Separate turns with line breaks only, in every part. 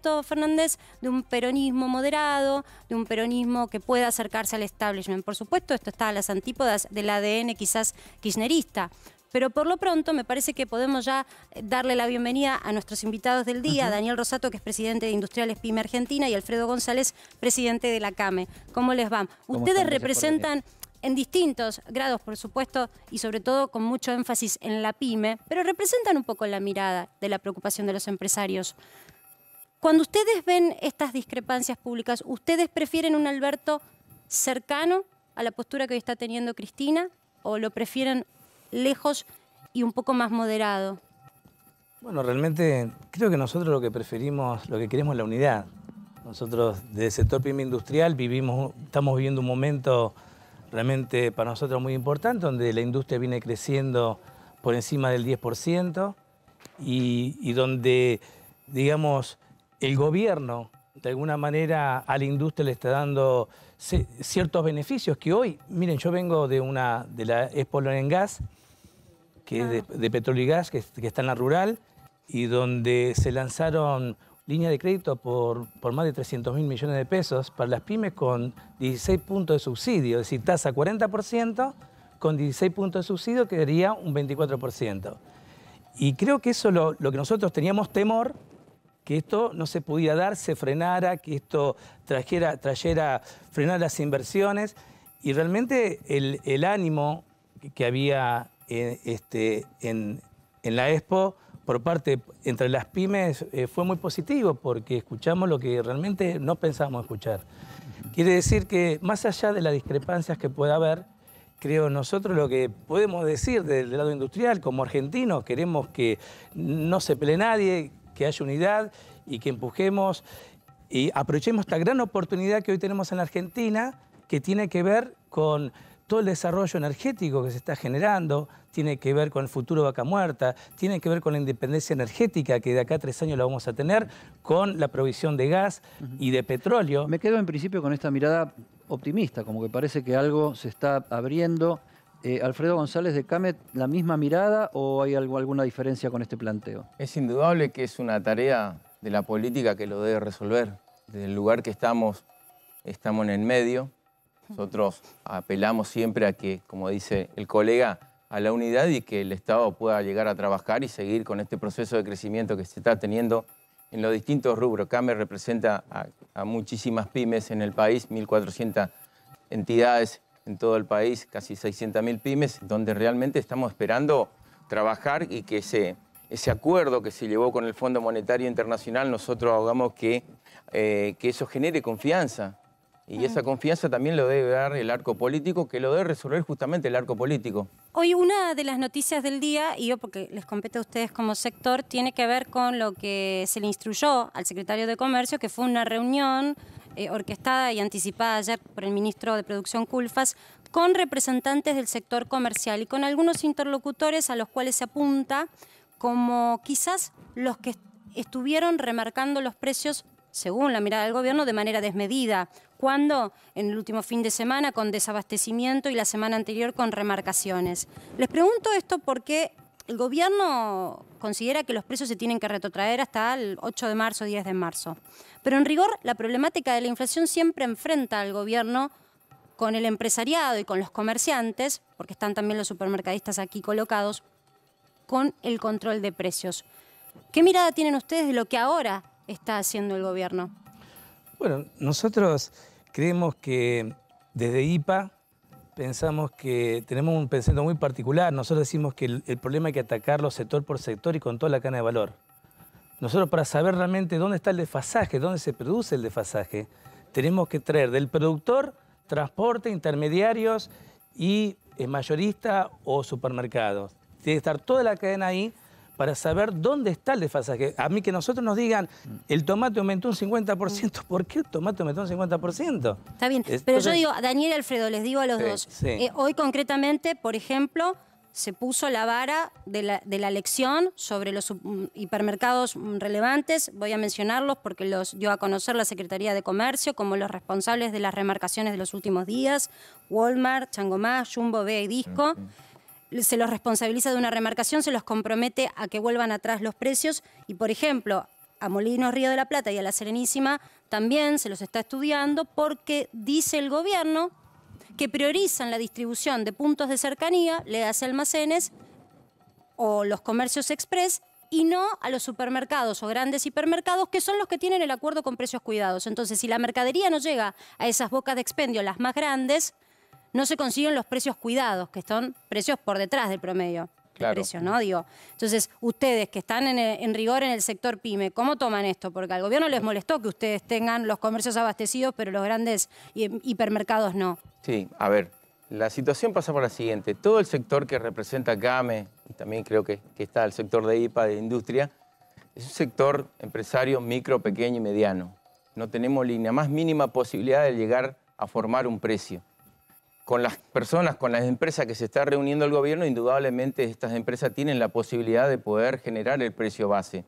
Alberto Fernández de un peronismo moderado, de un peronismo que pueda acercarse al establishment. Por supuesto, esto está a las antípodas del ADN quizás kirchnerista. Pero por lo pronto me parece que podemos ya darle la bienvenida a nuestros invitados del día, Daniel Rosato, que es presidente de Industriales PYME Argentina, y Alfredo González, presidente de la CAME. ¿Cómo les va? Ustedes representan en distintos grados, por supuesto, y sobre todo con mucho énfasis en la PYME, pero representan un poco la mirada de la preocupación de los empresarios. Cuando ustedes ven estas discrepancias públicas, ¿ustedes prefieren un Alberto cercano a la postura que hoy está teniendo Cristina o lo prefieren lejos y un poco más moderado?
Bueno, realmente creo que nosotros lo que preferimos, lo que queremos es la unidad. Nosotros del sector PYME industrial estamos viviendo un momento realmente para nosotros muy importante, donde la industria viene creciendo por encima del 10% y donde, digamos, el gobierno de alguna manera a la industria le está dando ciertos beneficios que hoy, miren, yo vengo de la Expo Oil and Gas, que es de petróleo y gas, que está en la rural, y donde se lanzaron líneas de crédito por más de 300.000 millones de pesos para las pymes con 16 puntos de subsidio, es decir, tasa 40% con 16 puntos de subsidio quedaría un 24%. Y creo que eso lo que nosotros teníamos temor, que esto no se pudiera dar, se frenara, que esto trayera frenar las inversiones, y realmente el ánimo que había en la Expo por parte entre las pymes fue muy positivo, porque escuchamos lo que realmente no pensábamos escuchar. Quiere decir que más allá de las discrepancias que pueda haber, creo nosotros lo que podemos decir del lado industrial, como argentinos, queremos que no se pelee nadie, que haya unidad y que empujemos y aprovechemos esta gran oportunidad que hoy tenemos en la Argentina, que tiene que ver con todo el desarrollo energético que se está generando, tiene que ver con el futuro de Vaca Muerta, tiene que ver con la independencia energética que de acá a 3 años la vamos a tener, con la provisión de gas y de petróleo.
Me quedo en principio con esta mirada optimista, como que parece que algo se está abriendo. Alfredo González de CAME, ¿la misma mirada o hay alguna diferencia con este planteo?
Es indudable que es una tarea de la política que lo debe resolver. Desde el lugar que estamos en el medio. Nosotros apelamos siempre a que, como dice el colega, a la unidad y que el Estado pueda llegar a trabajar y seguir con este proceso de crecimiento que se está teniendo en los distintos rubros. CAME representa a muchísimas pymes en el país, 1.400 entidades en todo el país, casi 600.000 pymes, donde realmente estamos esperando trabajar y que ese acuerdo que se llevó con el Fondo Monetario Internacional, nosotros hagamos que eso genere confianza. Y esa confianza también lo debe dar el arco político, que lo debe resolver justamente el arco político.
Hoy una de las noticias del día, y yo porque les compete a ustedes como sector, tiene que ver con lo que se le instruyó al secretario de Comercio, que fue una reunión orquestada y anticipada ayer por el ministro de Producción Culfas, con representantes del sector comercial y con algunos interlocutores a los cuales se apunta como quizás los que estuvieron remarcando los precios, según la mirada del gobierno, de manera desmedida. Cuando en el último fin de semana con desabastecimiento y la semana anterior con remarcaciones. Les pregunto esto porque el gobierno considera que los precios se tienen que retrotraer hasta el 8 de marzo, 10 de marzo. Pero en rigor, la problemática de la inflación siempre enfrenta al gobierno con el empresariado y con los comerciantes, porque están también los supermercadistas aquí colocados, con el control de precios. ¿Qué mirada tienen ustedes de lo que ahora está haciendo el gobierno?
Bueno, nosotros creemos que desde IPA pensamos que tenemos un pensamiento muy particular. Nosotros decimos que el problema hay que atacarlo sector por sector y con toda la cadena de valor. Nosotros, para saber realmente dónde está el desfasaje, dónde se produce el desfasaje, tenemos que traer del productor, transporte, intermediarios y mayorista o supermercados. Tiene que estar toda la cadena ahí para saber dónde está el desfasaje. A mí que nosotros nos digan, el tomate aumentó un 50%, ¿por qué el tomate aumentó un 50%?
Está bien, pero yo digo, Daniel y Alfredo, les digo a los dos.
Sí.
Hoy concretamente, por ejemplo, se puso la vara de la elección sobre los hipermercados relevantes. Voy a mencionarlos porque los dio a conocer la Secretaría de Comercio como los responsables de las remarcaciones de los últimos días. Walmart, Changomá, Jumbo, Bea y Disco. Se los responsabiliza de una remarcación, se los compromete a que vuelvan atrás los precios y, por ejemplo, a Molinos Río de la Plata y a La Serenísima también se los está estudiando porque dice el gobierno que priorizan la distribución de puntos de cercanía, le hace almacenes o los comercios express, y no a los supermercados o grandes hipermercados, que son los que tienen el acuerdo con precios cuidados. Entonces, si la mercadería no llega a esas bocas de expendio, las más grandes, no se consiguen los precios cuidados, que son precios por detrás del promedio.
Claro.
Precio, ¿no? Digo, entonces, ustedes que están en rigor en el sector pyme, ¿cómo toman esto? Porque al gobierno les molestó que ustedes tengan los comercios abastecidos, pero los grandes hipermercados no.
Sí, a ver, la situación pasa por la siguiente. Todo el sector que representa CAME, y también creo que está el sector de IPA, de industria, es un sector empresario micro, pequeño y mediano. No tenemos ni la más mínima posibilidad de llegar a formar un precio. Con las personas, con las empresas que se está reuniendo el gobierno, indudablemente estas empresas tienen la posibilidad de poder generar el precio base.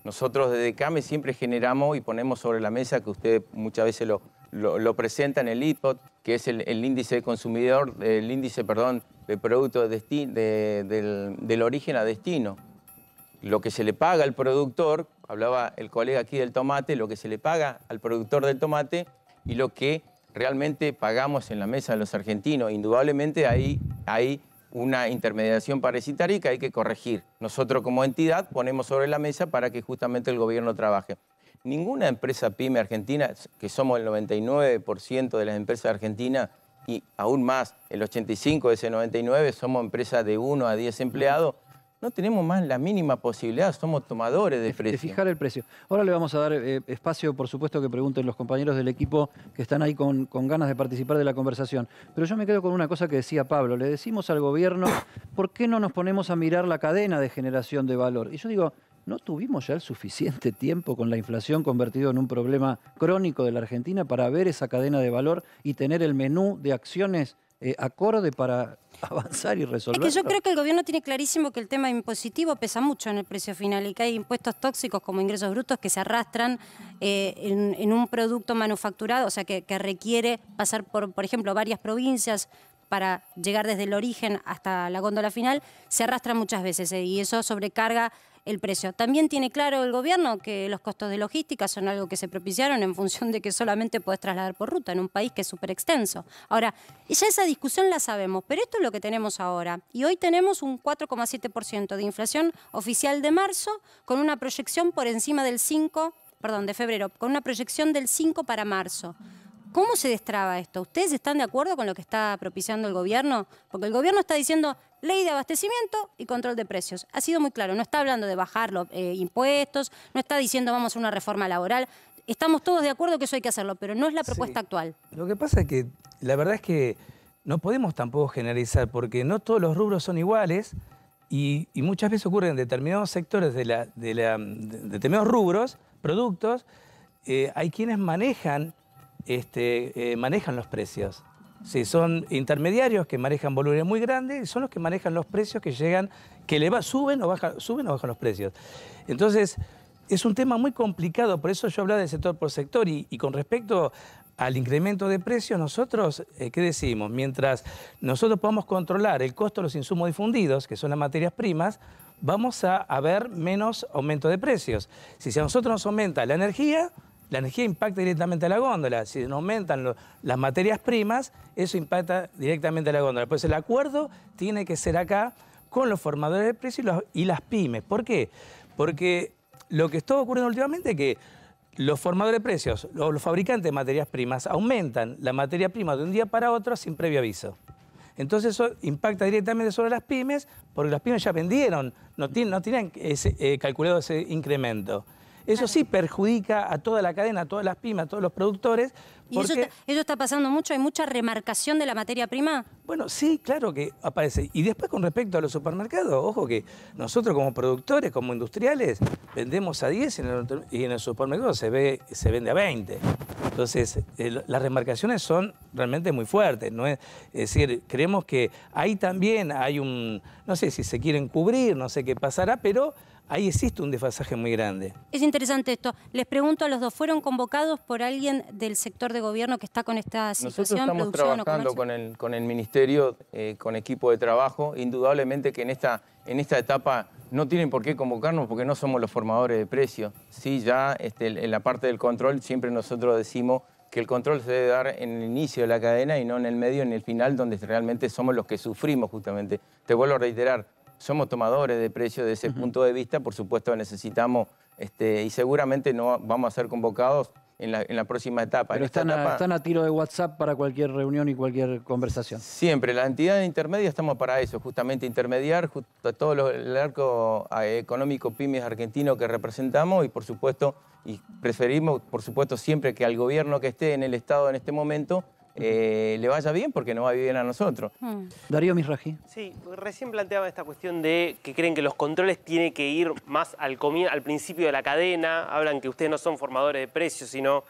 Nosotros desde CAME siempre generamos y ponemos sobre la mesa, que usted muchas veces lo presenta en el IPOT, que es el índice de consumidor, el índice, perdón, de producto del origen a destino. Lo que se le paga al productor, hablaba el colega aquí del tomate, lo que se le paga al productor del tomate y lo que realmente pagamos en la mesa de los argentinos. Indudablemente hay una intermediación parasitaria que hay que corregir. Nosotros como entidad ponemos sobre la mesa para que justamente el gobierno trabaje. Ninguna empresa pyme argentina, que somos el 99% de las empresas argentinas y aún más, el 85% de ese 99% somos empresas de 1 a 10 empleados, no tenemos más la mínima posibilidad, somos tomadores de precio.
De fijar el precio. Ahora le vamos a dar espacio, por supuesto, que pregunten los compañeros del equipo que están ahí con ganas de participar de la conversación. Pero yo me quedo con una cosa que decía Pablo. Le decimos al gobierno, ¿por qué no nos ponemos a mirar la cadena de generación de valor? Y yo digo, ¿no tuvimos ya el suficiente tiempo con la inflación convertido en un problema crónico de la Argentina para ver esa cadena de valor y tener el menú de acciones acorde para avanzar y resolverlo?
Es que yo creo que el gobierno tiene clarísimo que el tema impositivo pesa mucho en el precio final y que hay impuestos tóxicos como ingresos brutos que se arrastran en un producto manufacturado, o sea, que requiere pasar por ejemplo, varias provincias para llegar desde el origen hasta la góndola final, se arrastran muchas veces y eso sobrecarga el precio. También tiene claro el gobierno que los costos de logística son algo que se propiciaron en función de que solamente podés trasladar por ruta en un país que es súper extenso. Ahora, ya esa discusión la sabemos, pero esto es lo que tenemos ahora. Y hoy tenemos un 4,7% de inflación oficial de marzo con una proyección por encima del 5, perdón, de febrero, con una proyección del 5 para marzo. ¿Cómo se destraba esto? ¿Ustedes están de acuerdo con lo que está propiciando el gobierno? Porque el gobierno está diciendo ley de abastecimiento y control de precios. Ha sido muy claro, no está hablando de bajar los impuestos, no está diciendo vamos a una reforma laboral. Estamos todos de acuerdo que eso hay que hacerlo, pero no es la propuesta actual.
Lo que pasa es que la verdad es que no podemos tampoco generalizar, porque no todos los rubros son iguales y muchas veces ocurre en determinados sectores de determinados rubros, productos, hay quienes manejan los precios. Sí, son intermediarios que manejan volúmenes muy grandes y son los que manejan los precios que llegan, que suben o bajan los precios. Entonces, es un tema muy complicado, por eso yo hablaba de sector por sector y con respecto al incremento de precios, nosotros, ¿qué decimos? Mientras nosotros podamos controlar el costo de los insumos difundidos, que son las materias primas, vamos a ver menos aumento de precios. Si a nosotros nos aumenta la energía impacta directamente a la góndola. Si no aumentan las materias primas, eso impacta directamente a la góndola. Pues el acuerdo tiene que ser acá con los formadores de precios y las pymes. ¿Por qué? Porque lo que está ocurriendo últimamente es que los formadores de precios, los fabricantes de materias primas, aumentan la materia prima de un día para otro sin previo aviso. Entonces eso impacta directamente sobre las pymes, porque las pymes ya vendieron, no tienen calculado ese incremento. Eso sí perjudica a toda la cadena, a todas las pymes, a todos los productores.
¿Y eso está pasando mucho? ¿Hay mucha remarcación de la materia prima?
Bueno, sí, claro que aparece. Y después con respecto a los supermercados, ojo que nosotros como productores, como industriales, vendemos a 10 y en el supermercado se vende a 20. Entonces, las remarcaciones son realmente muy fuertes, ¿no? Es decir, creemos que ahí también hay no sé si se quieren cubrir, no sé qué pasará, pero ahí existe un desfasaje muy grande.
Es interesante esto. Les pregunto a los dos, ¿fueron convocados por alguien del sector de gobierno que está con esta situación?
Nosotros estamos trabajando con el Ministerio, con equipo de trabajo. Indudablemente que en esta etapa no tienen por qué convocarnos porque no somos los formadores de precios. Sí, ya en la parte del control siempre nosotros decimos que el control se debe dar en el inicio de la cadena y no en el medio, en el final, donde realmente somos los que sufrimos justamente. Te vuelvo a reiterar, somos tomadores de precios desde ese punto de vista, por supuesto necesitamos, y seguramente no vamos a ser convocados en la próxima etapa.
Pero están a tiro de WhatsApp para cualquier reunión y cualquier conversación.
Siempre, la entidad intermedia estamos para eso, justamente intermediar todo el arco económico pymes argentino que representamos y por supuesto, y preferimos por supuesto siempre que al gobierno que esté en el Estado en este momento le vaya bien porque nos va bien a nosotros.
Darío Misraji.
Sí, recién planteaba esta cuestión de que creen que los controles tienen que ir más al principio de la cadena. Hablan que ustedes no son formadores de precios, sino...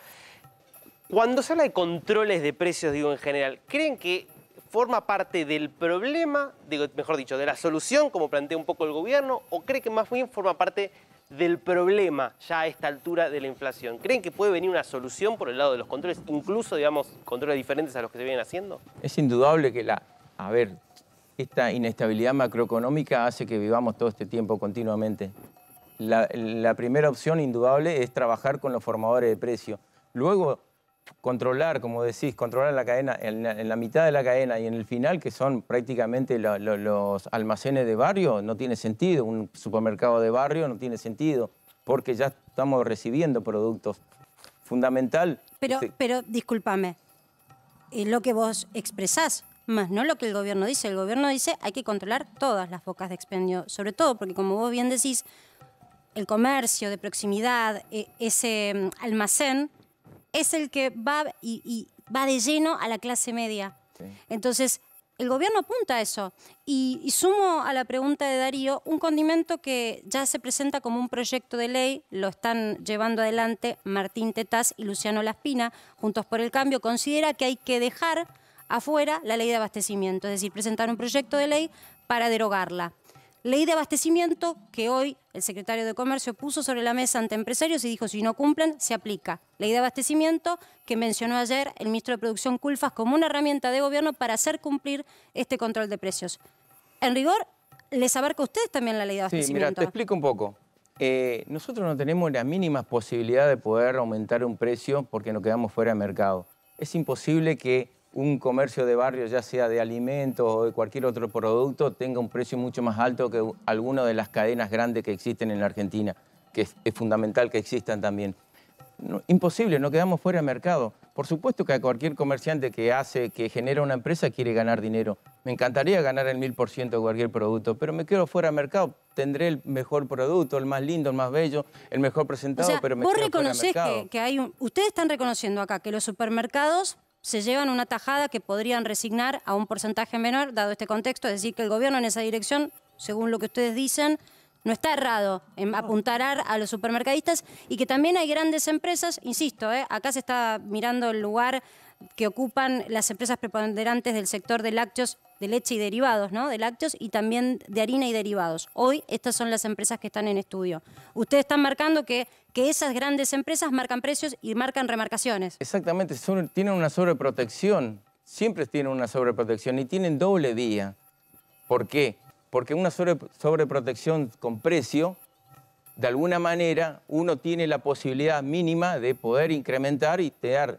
Cuando se habla de controles de precios, digo en general, ¿creen que forma parte del problema, digo, mejor dicho, de la solución, como plantea un poco el gobierno, o cree que más bien forma parte del problema ya a esta altura de la inflación? ¿Creen que puede venir una solución por el lado de los controles, incluso, digamos, controles diferentes a los que se vienen haciendo?
Es indudable que esta inestabilidad macroeconómica hace que vivamos todo este tiempo continuamente. La primera opción indudable es trabajar con los formadores de precios. Luego, controlar, como decís, controlar la cadena en la mitad de la cadena y en el final, que son prácticamente los almacenes de barrio, no tiene sentido. Un supermercado de barrio no tiene sentido, porque ya estamos recibiendo productos. Fundamental.
Pero discúlpame, lo que vos expresás, más no lo que el gobierno dice. El gobierno dice hay que controlar todas las bocas de expendio, sobre todo porque, como vos bien decís, el comercio de proximidad, ese almacén, es el que va y va de lleno a la clase media. Sí. Entonces, el gobierno apunta a eso. Y sumo a la pregunta de Darío un condimento que ya se presenta como un proyecto de ley, lo están llevando adelante Martín Tetaz y Luciano Laspina, Juntos por el Cambio, considera que hay que dejar afuera la ley de abastecimiento, es decir, presentar un proyecto de ley para derogarla. Ley de abastecimiento que hoy el secretario de Comercio puso sobre la mesa ante empresarios y dijo, si no cumplen, se aplica. Ley de abastecimiento que mencionó ayer el ministro de Producción Culfas como una herramienta de gobierno para hacer cumplir este control de precios. En rigor, les abarca a ustedes también la ley de abastecimiento.
Sí, mira, te explico un poco. Nosotros no tenemos la mínima posibilidad de poder aumentar un precio porque nos quedamos fuera de mercado. Es imposible que un comercio de barrio, ya sea de alimentos o de cualquier otro producto, tenga un precio mucho más alto que alguna de las cadenas grandes que existen en la Argentina, que es fundamental que existan también. No, imposible, no quedamos fuera de mercado. Por supuesto que a cualquier comerciante que genera una empresa quiere ganar dinero. Me encantaría ganar el 1000% de cualquier producto, pero me quedo fuera de mercado. Tendré el mejor producto, el más lindo, el más bello, el mejor presentado, pero me quedo fuera de mercado.
Vos reconocés que hay ustedes están reconociendo acá que los supermercados se llevan una tajada que podrían resignar a un porcentaje menor, dado este contexto, es decir, que el gobierno en esa dirección, según lo que ustedes dicen, no está errado en apuntar a los supermercadistas y que también hay grandes empresas, insisto, acá se está mirando el lugar que ocupan las empresas preponderantes del sector de lácteos, de leche y derivados, ¿no? De lácteos y también de harina y derivados. Hoy estas son las empresas que están en estudio. Ustedes están marcando que esas grandes empresas marcan precios y marcan remarcaciones.
Exactamente, tienen una sobreprotección, siempre tienen una sobreprotección y tienen doble vía. ¿Por qué? Porque una sobreprotección con precio, de alguna manera, uno tiene la posibilidad mínima de poder incrementar y dar,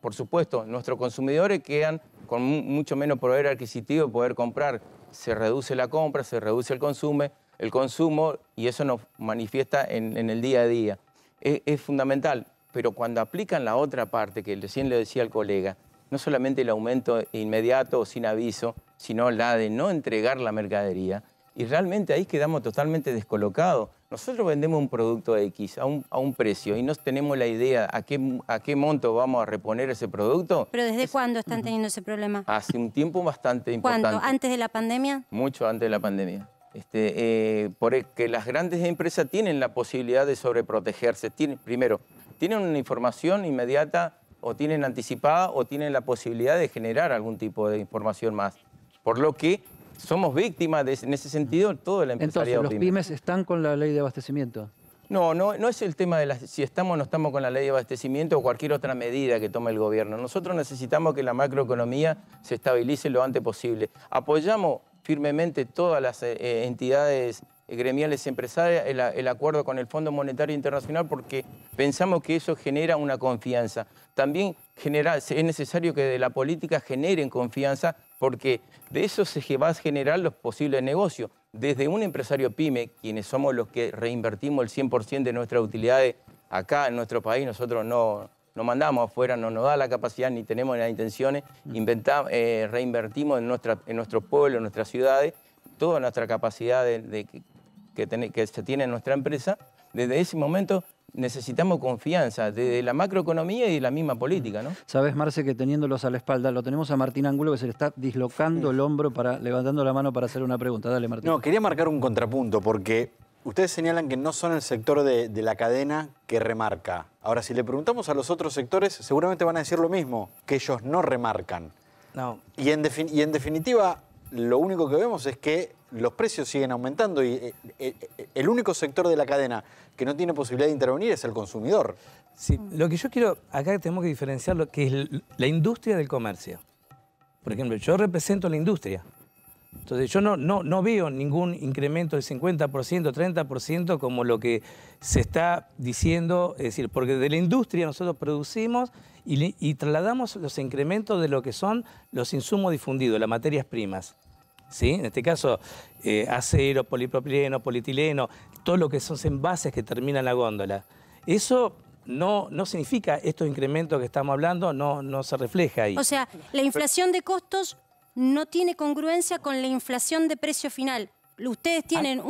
por supuesto, nuestros consumidores quedan con mucho menos poder adquisitivo de poder comprar. Se reduce la compra, se reduce el consumo y eso nos manifiesta en el día a día. Es fundamental, pero cuando aplican la otra parte, que recién le decía al colega, no solamente el aumento inmediato o sin aviso, sino la de no entregar la mercadería, y realmente ahí quedamos totalmente descolocados. Nosotros vendemos un producto X a un precio y no tenemos la idea a qué monto vamos a reponer ese producto.
¿Pero desde cuándo están teniendo ese problema?
Hace un tiempo bastante importante.
¿Cuánto? ¿Antes de la pandemia?
Mucho antes de la pandemia. Porque las grandes empresas tienen la posibilidad de sobreprotegerse. Primero, tienen una información inmediata o tienen anticipada o tienen la posibilidad de generar algún tipo de información más. Por lo que somos víctimas en ese sentido todo el empresariado.
Entonces, ¿los pymes están con la ley de abastecimiento?
No es el tema de si estamos o no estamos con la ley de abastecimiento o cualquier otra medida que tome el gobierno. Nosotros necesitamos que la macroeconomía se estabilice lo antes posible. Apoyamos firmemente todas las entidades gremiales empresarias, el acuerdo con el Fondo Monetario Internacional, porque pensamos que eso genera una confianza. También es necesario que de la política generen confianza, porque de eso se va a generar los posibles negocios. Desde un empresario pyme, quienes somos los que reinvertimos el 100% de nuestras utilidades acá en nuestro país, nosotros no mandamos afuera, no nos da la capacidad ni tenemos las intenciones, reinvertimos en nuestros pueblos, en nuestras ciudades, toda nuestra capacidad que se tiene en nuestra empresa. Desde ese momento necesitamos confianza, desde la macroeconomía y de la misma política, ¿no?
Sabes, Marce, que teniéndolos a la espalda, lo tenemos a Martín Angulo, que se le está dislocando el hombro, levantando la mano para hacer una pregunta. Dale, Martín.
No, quería marcar un contrapunto, porque ustedes señalan que no son el sector de la cadena que remarca. Ahora, si le preguntamos a los otros sectores, seguramente van a decir lo mismo, que ellos no remarcan.
No.
Y en definitiva, lo único que vemos es que los precios siguen aumentando y el único sector de la cadena que no tiene posibilidad de intervenir es el consumidor.
Sí, lo que yo quiero, acá tenemos que diferenciar lo que es la industria del comercio. Por ejemplo, yo represento la industria. Entonces yo no veo ningún incremento del 50%, 30% como lo que se está diciendo, es decir, porque de la industria nosotros producimos y trasladamos los incrementos de lo que son los insumos difundidos, las materias primas. ¿Sí? En este caso, acero, polipropileno, polietileno, todo lo que son envases que terminan en la góndola. Eso no significa estos incrementos que estamos hablando, no se refleja ahí.
O sea, la inflación de costos no tiene congruencia con la inflación de precio final. Ustedes tienen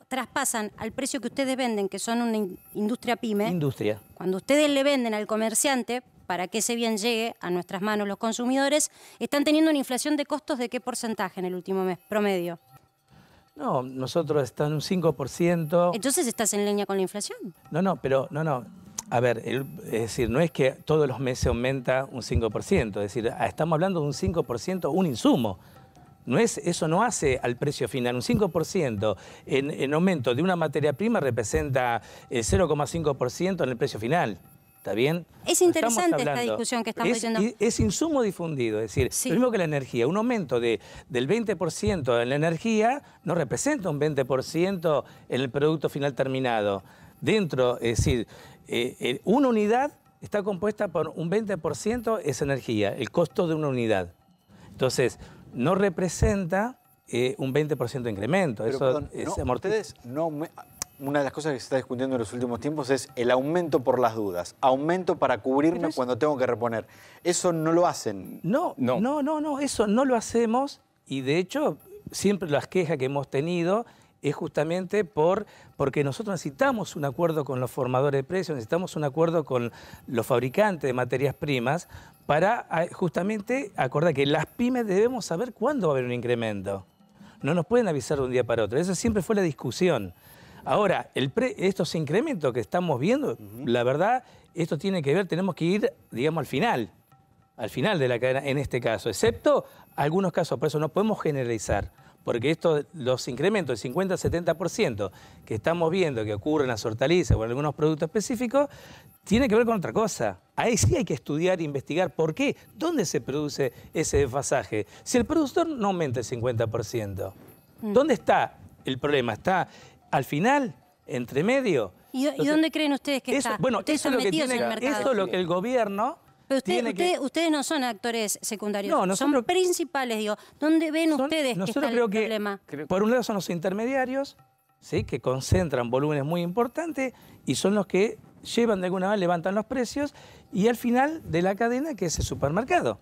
traspasan al precio que ustedes venden, que son una industria pyme.
Industria.
Cuando ustedes le venden al comerciante, para que ese bien llegue a nuestras manos los consumidores, están teniendo una inflación de costos de ¿qué porcentaje en el último mes promedio?
No, nosotros estamos en un 5%.
Entonces, ¿estás en línea con la inflación?
No. A ver, es decir, no es que todos los meses aumenta un 5%, es decir, estamos hablando de un 5% un insumo. Eso no hace al precio final. Un 5% en aumento de una materia prima representa el 0,5% en el precio final. ¿Está bien?
Es interesante esta discusión que estamos diciendo.
Es insumo difundido, es decir,
sí.
Lo mismo que la energía. Un aumento del 20% en la energía no representa un 20% en el producto final terminado. Dentro, es decir, una unidad está compuesta por un 20% es energía, el costo de una unidad. Entonces, no representa un 20% de incremento.
Pero,
eso
perdón,
es
ustedes una de las cosas que se está discutiendo en los últimos tiempos es el aumento por las dudas. Aumento para cubrirme cuando tengo que reponer. Eso no lo hacen.
No, eso no lo hacemos y de hecho siempre las quejas que hemos tenido es justamente porque nosotros necesitamos un acuerdo con los formadores de precios, necesitamos un acuerdo con los fabricantes de materias primas para justamente acordar que las pymes debemos saber cuándo va a haber un incremento. No nos pueden avisar de un día para otro. Esa siempre fue la discusión. Ahora, estos incrementos que estamos viendo, la verdad, esto tiene que ver, tenemos que ir, digamos, al final de la cadena en este caso, excepto algunos casos, por eso no podemos generalizar, porque los incrementos del 50-70% que estamos viendo que ocurren en las hortalizas o en algunos productos específicos, tiene que ver con otra cosa. Ahí sí hay que estudiar e investigar por qué, dónde se produce ese desfasaje. Si el productor no aumenta el 50%, ¿dónde está el problema? ¿Está al final, entre medio?
¿Y dónde creen ustedes que está?
Bueno,
ustedes son metidos en el mercado.
Eso es lo que el gobierno...
Pero ustedes no son actores secundarios,
no,
son principales, digo. ¿Dónde ven ustedes que está el problema?
Por un lado son los intermediarios, ¿sí? Que concentran volúmenes muy importantes y son los que llevan de alguna manera, levantan los precios y al final de la cadena que es el supermercado,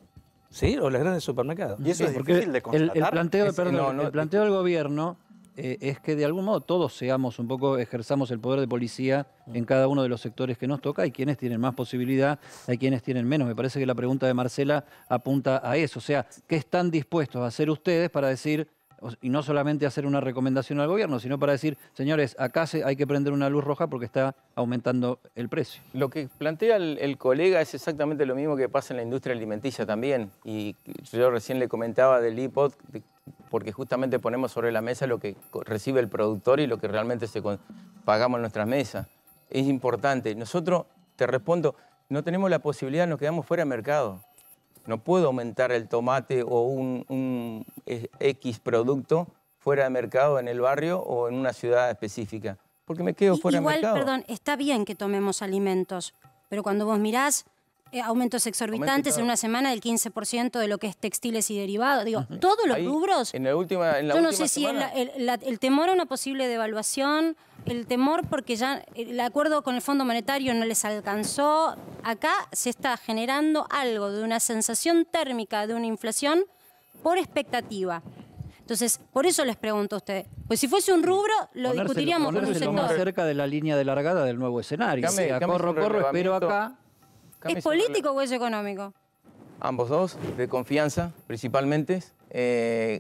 ¿sí? O los grandes supermercados.
Y eso es difícil de constatar.
El planteo del gobierno es que de algún modo todos ejerzamos el poder de policía en cada uno de los sectores que nos toca. Hay quienes tienen más posibilidad, hay quienes tienen menos. Me parece que la pregunta de Marcela apunta a eso. O sea, ¿qué están dispuestos a hacer ustedes para decir, y no solamente hacer una recomendación al gobierno, sino para decir, señores, acá hay que prender una luz roja porque está aumentando el precio?
Lo que plantea el colega es exactamente lo mismo que pasa en la industria alimenticia también. Y yo recién le comentaba del IPOD, porque justamente ponemos sobre la mesa lo que recibe el productor y lo que realmente pagamos en nuestras mesas. Es importante. Nosotros, te respondo, no tenemos la posibilidad, nos quedamos fuera del mercado. No puedo aumentar el tomate o un X producto fuera de mercado en el barrio o en una ciudad específica. Porque me quedo fuera de mercado.
Igual, perdón, está bien que tomemos alimentos, pero cuando vos mirás aumentos exorbitantes en una semana del 15% de lo que es textiles y derivados, digo, todos los rubros.
En la última
yo no sé si el temor a una posible devaluación, el temor porque ya el acuerdo con el Fondo Monetario no les alcanzó. Acá se está generando algo de una sensación térmica de una inflación por expectativa. Entonces, por eso les pregunto a ustedes. Pues si fuese un rubro, lo discutiríamos con un sector.
Más cerca de la línea de largada del nuevo escenario. Corro, espero acá.
¿Es político o es económico?
Ambos dos, de confianza principalmente.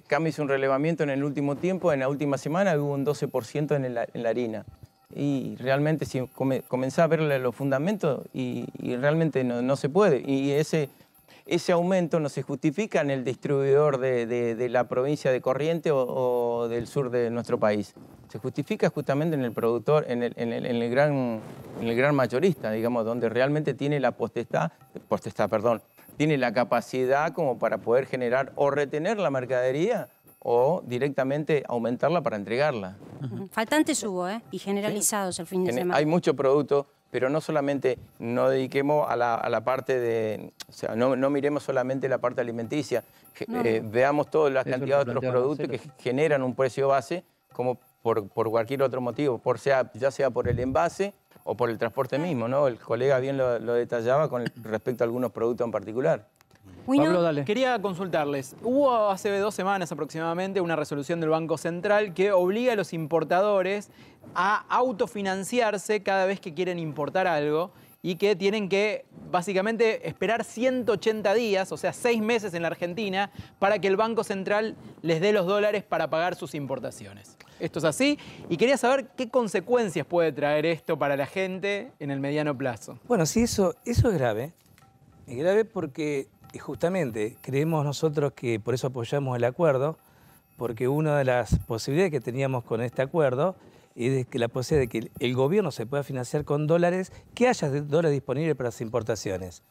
Cami hizo un relevamiento en el último tiempo, en la última semana hubo un 12% en la harina. Y realmente si comenzás a ver los fundamentos y realmente no se puede. Y ese aumento no se justifica en el distribuidor de la provincia de Corrientes o del sur de nuestro país. Se justifica justamente en el productor, en el gran mayorista, digamos, donde realmente tiene la tiene la capacidad como para poder generar o retener la mercadería o directamente aumentarla para entregarla.
Faltantes hubo, y generalizados el fin de semana.
Hay mucho producto, pero no solamente no dediquemos a la parte de... O sea, no miremos solamente la parte alimenticia, veamos toda la cantidad de otros productos que generan un precio base, como por cualquier otro motivo, ya sea por el envase o por el transporte mismo, ¿no? El colega bien lo detallaba con respecto a algunos productos en particular.
Pablo, dale.
Quería consultarles. Hubo hace 2 semanas aproximadamente una resolución del Banco Central que obliga a los importadores a autofinanciarse cada vez que quieren importar algo y que tienen que básicamente esperar 180 días, o sea, 6 meses en la Argentina, para que el Banco Central les dé los dólares para pagar sus importaciones. Esto es así y quería saber qué consecuencias puede traer esto para la gente en el mediano plazo.
Bueno, sí, eso es grave. Es grave porque justamente creemos nosotros que por eso apoyamos el acuerdo, porque una de las posibilidades que teníamos con este acuerdo es que la posibilidad de que el gobierno se pueda financiar con dólares, que haya dólares disponibles para las importaciones.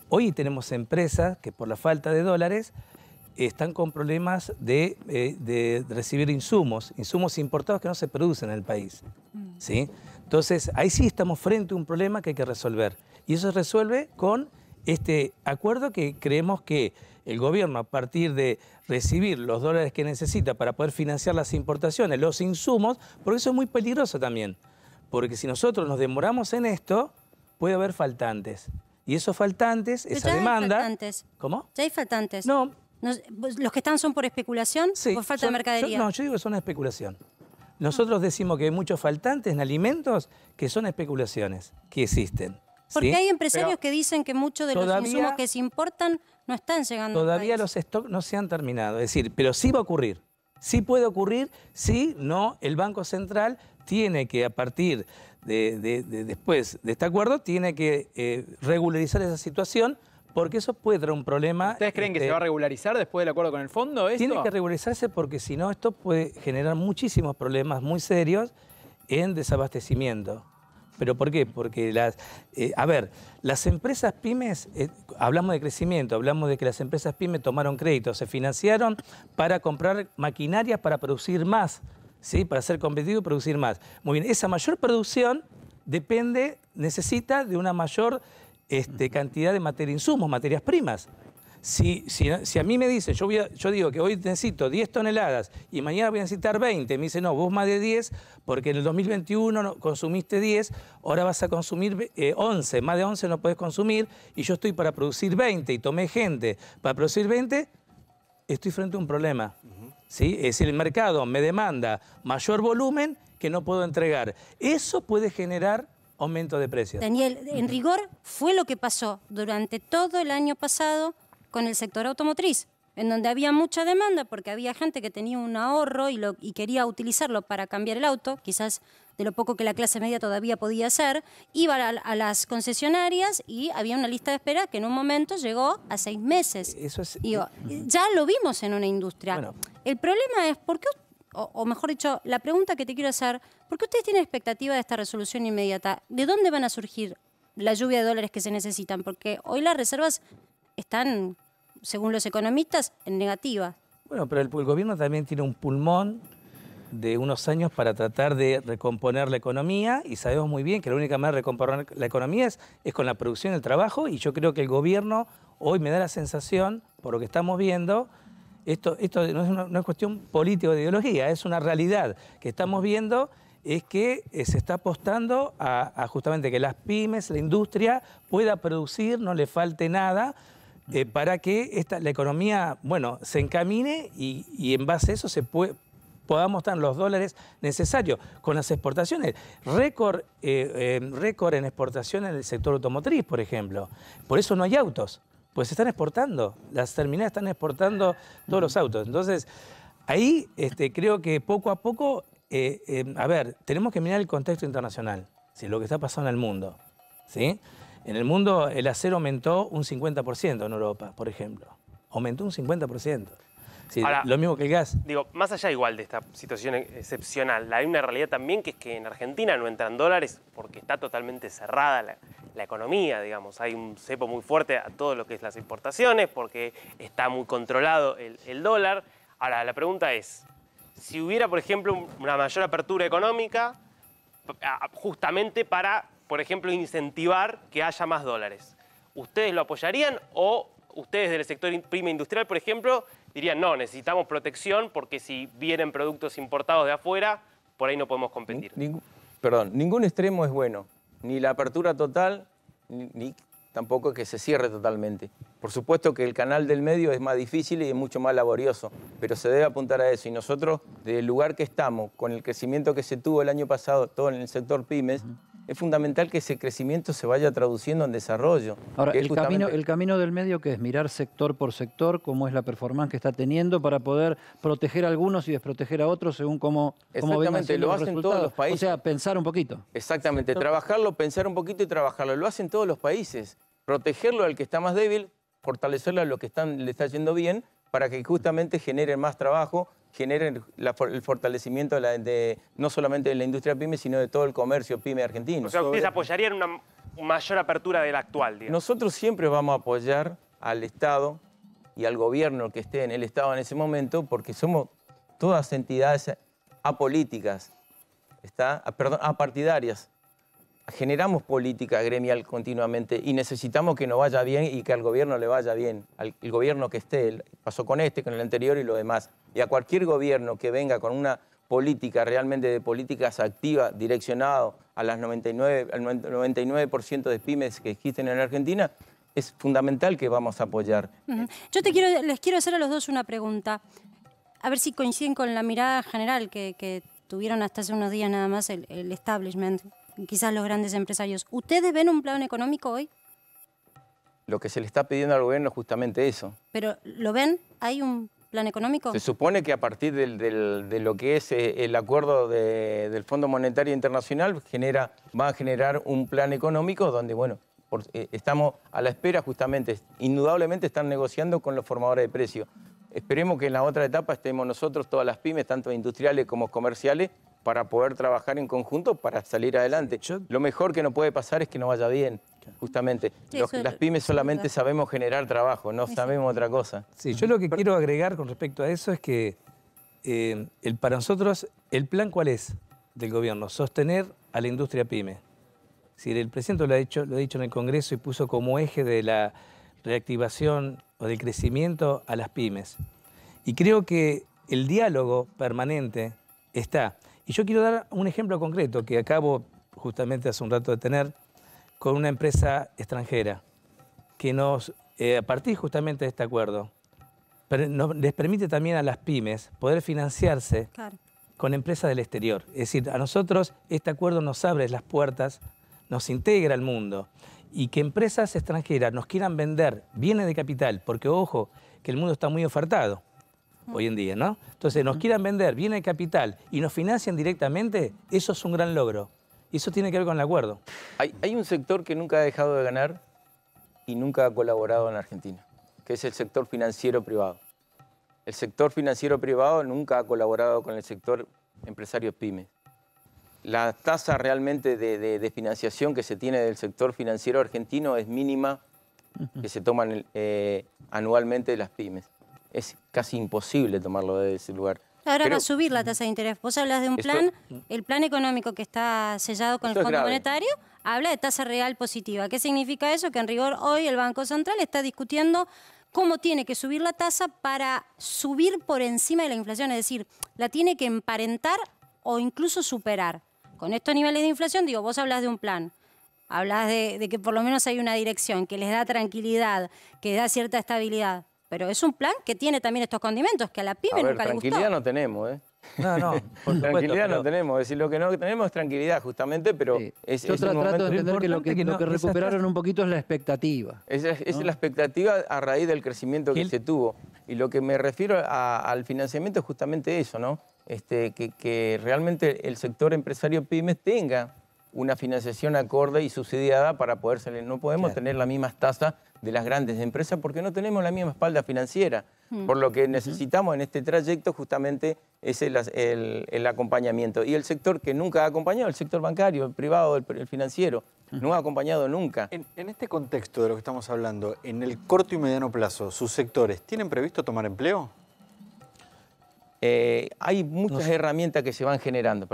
Hoy tenemos empresas que por la falta de dólares están con problemas de recibir insumos importados que no se producen en el país. ¿Sí? Entonces, ahí sí estamos frente a un problema que hay que resolver. Y eso se resuelve con este acuerdo que creemos que el gobierno, a partir de recibir los dólares que necesita para poder financiar las importaciones, los insumos, porque eso es muy peligroso también. Porque si nosotros nos demoramos en esto, puede haber faltantes. Y esos faltantes, esa demanda...
Hay faltantes.
¿Cómo?
Ya hay faltantes.
No.
¿Los que están son por especulación?
Sí,
¿Por falta de mercadería?
Yo digo que son especulación. Nosotros decimos que hay muchos faltantes en alimentos que son especulaciones, que existen.
Porque
¿sí?
hay empresarios que dicen que muchos de los insumos que se importan no están llegando
Todavía
al país.
Los stocks no se han terminado. Es decir, pero sí va a ocurrir. Sí puede ocurrir, sí, no, el Banco Central tiene que, a partir después de este acuerdo, tiene que regularizar esa situación, porque eso puede traer un problema.
¿Ustedes creen que se va a regularizar después del acuerdo con el fondo esto?
Tiene que regularizarse porque si no, esto puede generar muchísimos problemas muy serios en desabastecimiento. ¿Pero por qué? Porque las empresas pymes, hablamos de crecimiento, hablamos de que las empresas pymes tomaron créditos, se financiaron para comprar maquinarias para producir más, ¿sí? Para ser competitivos y producir más. Muy bien, esa mayor producción necesita de una mayor cantidad de insumos, materias primas. Si a mí me dicen, yo digo que hoy necesito 10 toneladas y mañana voy a necesitar 20, me dicen, no, vos más de 10, porque en el 2021 consumiste 10, ahora vas a consumir 11, más de 11 no podés consumir, y yo estoy para producir 20 y tomé gente para producir 20, estoy frente a un problema. ¿Sí? Es decir, el mercado me demanda mayor volumen que no puedo entregar. Eso puede generar aumento de precios.
Daniel, en rigor fue lo que pasó durante todo el año pasado con el sector automotriz, en donde había mucha demanda porque había gente que tenía un ahorro y quería utilizarlo para cambiar el auto, quizás de lo poco que la clase media todavía podía hacer, iba a las concesionarias y había una lista de espera que en un momento llegó a 6 meses.
Eso es...
Digo, ya lo vimos en una industria.
Bueno.
El problema es, ¿por qué, o mejor dicho, la pregunta que te quiero hacer, ¿por qué ustedes tienen expectativa de esta resolución inmediata? ¿De dónde van a surgir la lluvia de dólares que se necesitan? Porque hoy las reservas están, según los economistas, en negativa.
Bueno, pero el gobierno también tiene un pulmón de unos años para tratar de recomponer la economía y sabemos muy bien que la única manera de recomponer la economía es con la producción del trabajo y yo creo que el gobierno hoy me da la sensación, por lo que estamos viendo, esto no es cuestión política o de ideología, es una realidad que estamos viendo, es que se está apostando a justamente que las pymes, la industria pueda producir, no le falte nada, para que la economía, bueno, se encamine y en base a eso podamos dar los dólares necesarios. Con las exportaciones, récord en exportación en el sector automotriz, por ejemplo. Por eso no hay autos, pues se están exportando. Las terminales están exportando todos los autos. Entonces, ahí creo que poco a poco, a ver, tenemos que mirar el contexto internacional, ¿sí? Lo que está pasando en el mundo, ¿sí? En el mundo el acero aumentó un 50% en Europa, por ejemplo. Aumentó un 50%. Sí,
ahora,
lo mismo que el gas.
Digo, más allá igual de esta situación excepcional, hay una realidad también que es que en Argentina no entran dólares porque está totalmente cerrada la economía, digamos. Hay un cepo muy fuerte a todo lo que es las importaciones porque está muy controlado el dólar. Ahora, la pregunta es, si hubiera, por ejemplo, una mayor apertura económica justamente para, por ejemplo, incentivar que haya más dólares, ¿ustedes lo apoyarían o ustedes del sector pyme industrial, por ejemplo, dirían, no, necesitamos protección porque si vienen productos importados de afuera, por ahí no podemos competir?
Ningún extremo es bueno. Ni la apertura total, ni tampoco que se cierre totalmente. Por supuesto que el canal del medio es más difícil y es mucho más laborioso, pero se debe apuntar a eso. Y nosotros, desde el lugar que estamos, con el crecimiento que se tuvo el año pasado, todo en el sector pymes, es fundamental que ese crecimiento se vaya traduciendo en desarrollo.
Ahora, el camino del medio, que es mirar sector por sector, cómo es la performance que está teniendo para poder proteger a algunos y desproteger a otros según cómo vengan siendo los resultados. Lo hacen todos los países. O sea, pensar un poquito.
Exactamente, trabajarlo, pensar un poquito y trabajarlo. Lo hacen todos los países. Protegerlo al que está más débil, fortalecerlo a lo que le está yendo bien, para que justamente generen más trabajo, generen el fortalecimiento no solamente de la industria pyme, sino de todo el comercio pyme argentino.
O sea, ¿ustedes apoyarían una mayor apertura de la actual, digamos?
Nosotros siempre vamos a apoyar al Estado y al gobierno que esté en el Estado en ese momento, porque somos todas entidades apolíticas, apartidarias. Generamos política gremial continuamente y necesitamos que nos vaya bien y que al gobierno le vaya bien. El gobierno que esté, pasó con con el anterior y lo demás. Y a cualquier gobierno que venga con una política realmente de políticas activas, direccionado a al 99% de pymes que existen en Argentina, es fundamental que vamos a apoyar.
Yo les quiero hacer a los dos una pregunta. A ver si coinciden con la mirada general que tuvieron hasta hace unos días nada más el establishment, quizás los grandes empresarios. ¿Ustedes ven un plan económico hoy?
Lo que se le está pidiendo al gobierno es justamente eso.
¿Pero lo ven? ¿Hay un plan económico?
Se supone que a partir de lo que es el acuerdo del Fondo Monetario Internacional va a generar un plan económico donde, bueno, estamos a la espera justamente. Indudablemente están negociando con los formadores de precios. Esperemos que en la otra etapa estemos nosotros, todas las pymes, tanto industriales como comerciales, para poder trabajar en conjunto para salir adelante. Lo mejor que nos puede pasar es que nos vaya bien, justamente.
Sí,
las pymes solamente sabemos generar trabajo, no sabemos otra cosa.
Sí, yo lo que quiero agregar con respecto a eso es que para nosotros, ¿el plan cuál es del gobierno? Sostener a la industria pyme. Si el presidente lo ha dicho en el Congreso y puso como eje de la reactivación o del crecimiento a las pymes. Y creo que el diálogo permanente está. Y yo quiero dar un ejemplo concreto que acabo justamente hace un rato de tener con una empresa extranjera que nos, a partir justamente de este acuerdo, les permite también a las pymes poder financiarse con empresas del exterior. Es decir, a nosotros este acuerdo nos abre las puertas, nos integra al mundo y que empresas extranjeras nos quieran vender bienes de capital, porque ojo, que el mundo está muy ofertado hoy en día, ¿no? Entonces, nos quieran vender bienes de capital y nos financian directamente, eso es un gran logro. Y eso tiene que ver con el acuerdo.
Hay un sector que nunca ha dejado de ganar y nunca ha colaborado en Argentina, que es el sector financiero privado. El sector financiero privado nunca ha colaborado con el sector empresario pyme. La tasa realmente de financiación que se tiene del sector financiero argentino es mínima, que se toman anualmente las pymes. es casi imposible tomarlo de ese lugar.
Ahora va a subir la tasa de interés. Vos hablas de un plan, el plan económico que está sellado con el Fondo Monetario, habla de tasa real positiva. ¿Qué significa eso? Que en rigor hoy el Banco Central está discutiendo cómo tiene que subir la tasa para subir por encima de la inflación, es decir, la tiene que emparentar o incluso superar. Con estos niveles de inflación, digo, vos hablas de un plan, hablas de que por lo menos hay una dirección que les da tranquilidad, que da cierta estabilidad. Pero es un plan que tiene también estos condimentos, que a la pyme nunca le gustó.
Tranquilidad no tenemos, ¿eh?
No,
tranquilidad no tenemos. Es decir, lo que no tenemos es tranquilidad, justamente, pero
Sí.
es
Yo trato de entender que lo que
no,
recuperaron un poquito es la expectativa.
Esa es la expectativa a raíz del crecimiento que se tuvo. Y lo que me refiero al financiamiento es justamente eso, ¿no? Que realmente el sector empresario pymes tenga una financiación acorde y subsidiada para poder salir. No podemos tener las mismas tasas de las grandes empresas porque no tenemos la misma espalda financiera. Por lo que necesitamos en este trayecto justamente es el acompañamiento. Y el sector que nunca ha acompañado, el sector bancario, el privado, el financiero, no ha acompañado nunca.
En este contexto de lo que estamos hablando, en el corto y mediano plazo, ¿sus sectores tienen previsto tomar empleo?
Hay muchas herramientas que se van generando,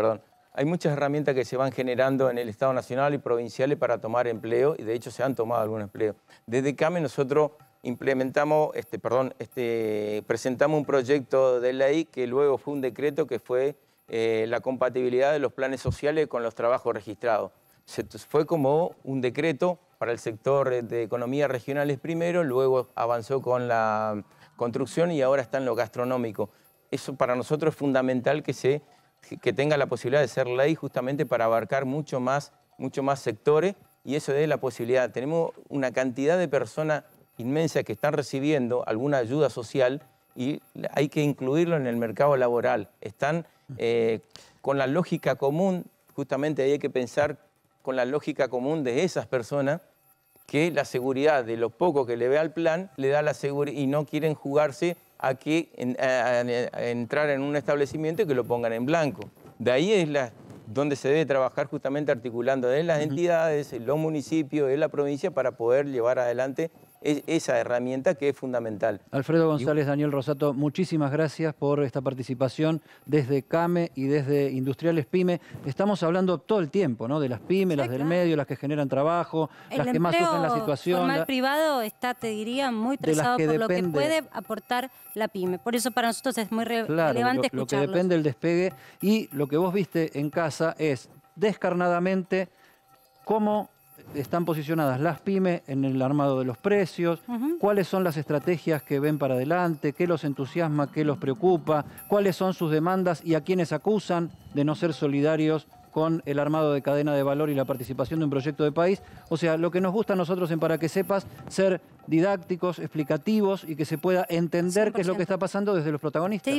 Hay muchas herramientas que se van generando en el Estado Nacional y provinciales para tomar empleo, y de hecho se han tomado algunos empleos. Desde CAME nosotros presentamos un proyecto de ley que luego fue un decreto que fue la compatibilidad de los planes sociales con los trabajos registrados. Fue como un decreto para el sector de economías regionales primero, luego avanzó con la construcción y ahora está en lo gastronómico. Eso para nosotros es fundamental que tenga la posibilidad de ser ley justamente para abarcar mucho más sectores y eso dé la posibilidad. Tenemos una cantidad de personas inmensa que están recibiendo alguna ayuda social y hay que incluirlo en el mercado laboral. Están con la lógica común, justamente hay que pensar con la lógica común de esas personas que la seguridad de lo poco que le ve al plan le da la seguridad y no quieren jugarse a entrar en un establecimiento y que lo pongan en blanco. De ahí es donde se debe trabajar justamente articulando de las entidades, los municipios, de la provincia para poder llevar adelante esa herramienta que es fundamental.
Alfredo González, Daniel Rosato, muchísimas gracias por esta participación desde CAME y desde Industriales PYME. Estamos hablando todo el tiempo, ¿no? De las pymes, las del medio, las que generan trabajo, las que más sufren la situación.
El formal privado está, te diría, muy trazado por lo que puede aportar la pyme. Por eso para nosotros es muy relevante escucharlos.
Lo que depende del despegue y lo que vos viste en casa es descarnadamente cómo están posicionadas las pymes en el armado de los precios, cuáles son las estrategias que ven para adelante, qué los entusiasma, qué los preocupa, cuáles son sus demandas y a quienes acusan de no ser solidarios con el armado de cadena de valor y la participación de un proyecto de país. O sea, lo que nos gusta a nosotros en Para que Sepas, ser didácticos, explicativos y que se pueda entender 100%. Qué es lo que está pasando desde los protagonistas.